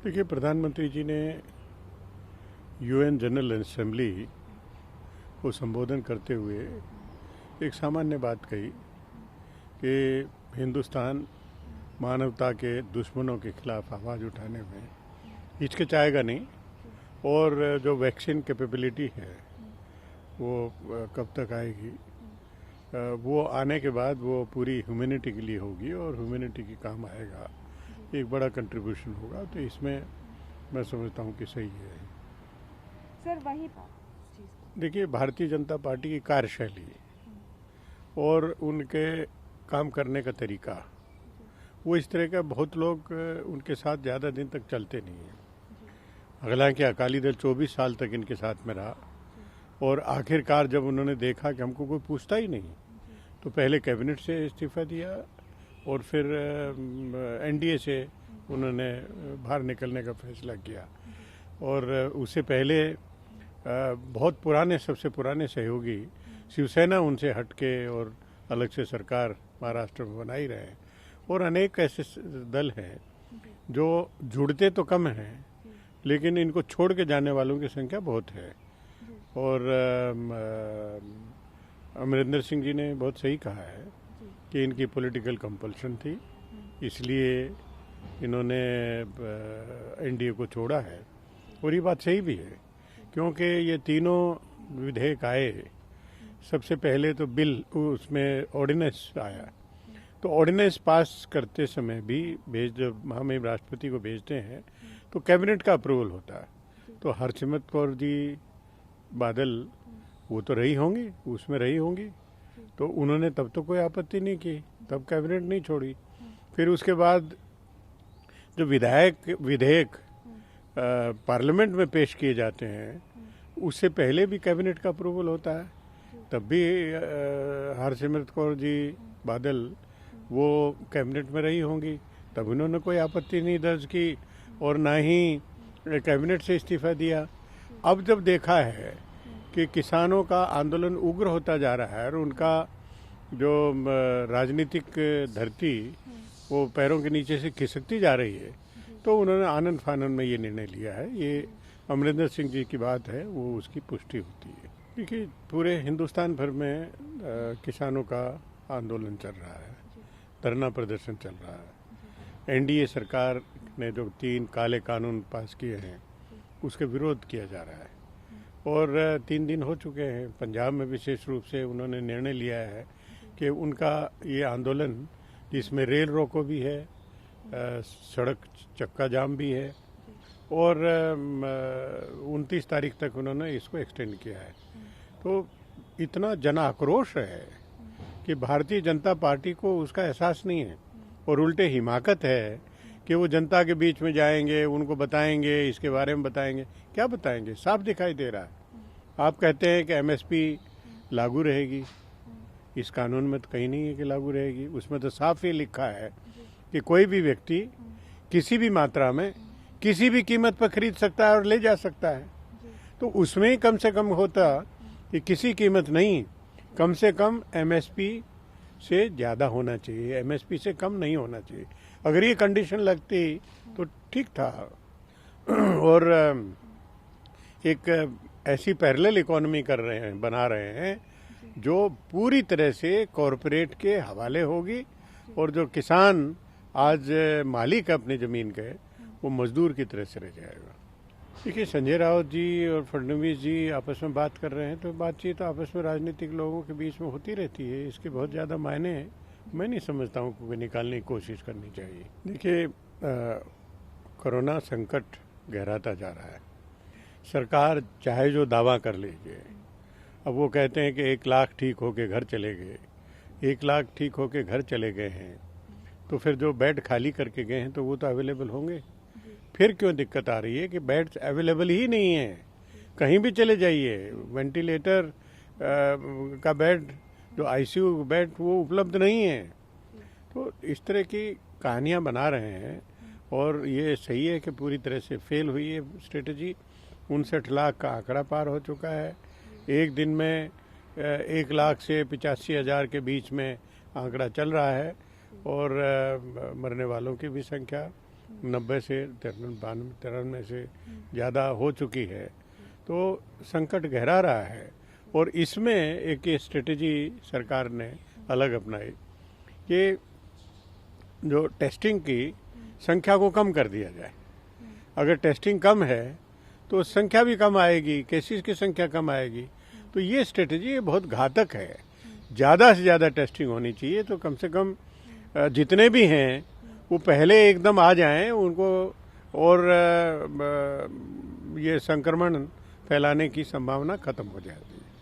देखिए, प्रधानमंत्री जी ने यूएन जनरल असेंबली को संबोधन करते हुए एक सामान्य बात कही कि हिंदुस्तान मानवता के दुश्मनों के खिलाफ आवाज़ उठाने में हिचकिचाएगा नहीं, और जो वैक्सीन कैपेबिलिटी है वो कब तक आएगी, वो आने के बाद वो पूरी ह्यूमैनिटी के लिए होगी और ह्यूमैनिटी की काम आएगा, एक बड़ा कंट्रीब्यूशन होगा। तो इसमें मैं समझता हूँ कि सही है। सर वही देखिए, भारतीय जनता पार्टी की कार्यशैली और उनके काम करने का तरीका, वो इस तरह का, बहुत लोग उनके साथ ज़्यादा दिन तक चलते नहीं हैं। हालांकि अकाली दल 24 साल तक इनके साथ में रहा, और आखिरकार जब उन्होंने देखा कि हमको कोई पूछता ही नहीं, तो पहले कैबिनेट से इस्तीफा दिया और फिर एनडीए से उन्होंने बाहर निकलने का फैसला किया। और उससे पहले बहुत पुराने, सबसे पुराने सहयोगी शिवसेना उनसे हटके और अलग से सरकार महाराष्ट्र में बना ही रहे हैं। और अनेक ऐसे दल हैं जो जुड़ते तो कम हैं, लेकिन इनको छोड़ के जाने वालों की संख्या बहुत है। और अमरिंदर सिंह जी ने बहुत सही कहा है कि इनकी पॉलिटिकल कंपल्शन थी, इसलिए इन्होंने एनडीए को छोड़ा है। और ये बात सही भी है, क्योंकि ये तीनों विधेयक आए, सबसे पहले तो बिल, उसमें ऑर्डिनेंस आया, तो ऑर्डिनेंस पास करते समय भी जब हम राष्ट्रपति को भेजते हैं तो कैबिनेट का अप्रूवल होता है। तो हरसिमरत कौर जी बादल वो तो रही होंगी, उसमें रही होंगी, तो उन्होंने तब तो कोई आपत्ति नहीं की, तब कैबिनेट नहीं छोड़ी। फिर उसके बाद जो विधेयक पार्लियामेंट में पेश किए जाते हैं, उससे पहले भी कैबिनेट का अप्रूवल होता है, तब भी हरसिमरत कौर जी बादल वो कैबिनेट में रही होंगी, तब उन्होंने कोई आपत्ति नहीं दर्ज की और ना ही कैबिनेट से इस्तीफा दिया। अब जब देखा है कि किसानों का आंदोलन उग्र होता जा रहा है और उनका जो राजनीतिक धरती वो पैरों के नीचे से खिसकती जा रही है, तो उन्होंने आनंद फानन में ये निर्णय लिया है। ये अमरिंदर सिंह जी की बात है, वो उसकी पुष्टि होती है। देखिए, पूरे हिंदुस्तान भर में किसानों का आंदोलन चल रहा है, धरना प्रदर्शन चल रहा है। एनडीए सरकार ने जो 3 काले कानून पास किए हैं, उसके विरोध किया जा रहा है, और 3 दिन हो चुके हैं। पंजाब में विशेष रूप से उन्होंने निर्णय लिया है कि उनका ये आंदोलन, जिसमें रेल रोको भी है, सड़क चक्का जाम भी है, और 29 तारीख तक उन्होंने इसको एक्सटेंड किया है। तो इतना जन आक्रोश है कि भारतीय जनता पार्टी को उसका एहसास नहीं है, और उल्टे हिमाकत है कि वो जनता के बीच में जाएंगे, उनको बताएंगे, इसके बारे में बताएंगे। क्या बताएंगे? साफ दिखाई दे रहा है। आप कहते हैं कि एमएसपी लागू रहेगी, इस कानून में तो कहीं नहीं है कि लागू रहेगी। उसमें तो साफ ही लिखा है कि कोई भी व्यक्ति किसी भी मात्रा में किसी भी कीमत पर खरीद सकता है और ले जा सकता है। तो उसमें ही कम से कम होता कि किसी कीमत नहीं, कम से कम एमएसपी से ज़्यादा होना चाहिए, एमएसपी से कम नहीं होना चाहिए। अगर ये कंडीशन लगती तो ठीक था। और एक ऐसी पैरेलल इकोनॉमी बना रहे हैं जो पूरी तरह से कॉरपोरेट के हवाले होगी, और जो किसान आज मालिक अपनी ज़मीन के, वो मजदूर की तरह से रह जाएगा। देखिए, संजय राउत जी और फडणवीस जी आपस में बात कर रहे हैं, तो बातचीत आपस में राजनीतिक लोगों के बीच में होती रहती है, इसके बहुत ज़्यादा मायने हैं। मैं नहीं समझता हूँ कि निकालने की कोशिश करनी चाहिए। देखिए, कोरोना संकट गहराता जा रहा है। सरकार चाहे जो दावा कर लीजिए, अब वो कहते हैं कि 1 लाख ठीक होके घर चले गए। 1 लाख ठीक होके घर चले गए हैं, तो फिर जो बेड खाली करके गए हैं तो वो तो अवेलेबल होंगे। फिर क्यों दिक्कत आ रही है कि बेड्स अवेलेबल ही नहीं है? कहीं भी चले जाइए, वेंटिलेटर का बेड, जो आईसीयू बेड, वो उपलब्ध नहीं है। तो इस तरह की कहानियां बना रहे हैं, और ये सही है कि पूरी तरह से फेल हुई है स्ट्रेटजी। 59 लाख का आंकड़ा पार हो चुका है। एक दिन में 1 लाख से 85,000 के बीच में आंकड़ा चल रहा है, और मरने वालों की भी संख्या 90 से 93 से ज़्यादा हो चुकी है, तो संकट गहरा रहा है। और इसमें एक स्ट्रेटेजी सरकार ने अलग अपनाई कि जो टेस्टिंग की संख्या को कम कर दिया जाए। अगर टेस्टिंग कम है तो संख्या भी कम आएगी, केसेस की संख्या कम आएगी। तो ये स्ट्रेटेजी बहुत घातक है। ज़्यादा से ज़्यादा टेस्टिंग होनी चाहिए, तो कम से कम जितने भी हैं वो पहले एकदम आ जाएं उनको, और ये संक्रमण फैलाने की संभावना खत्म हो जाए।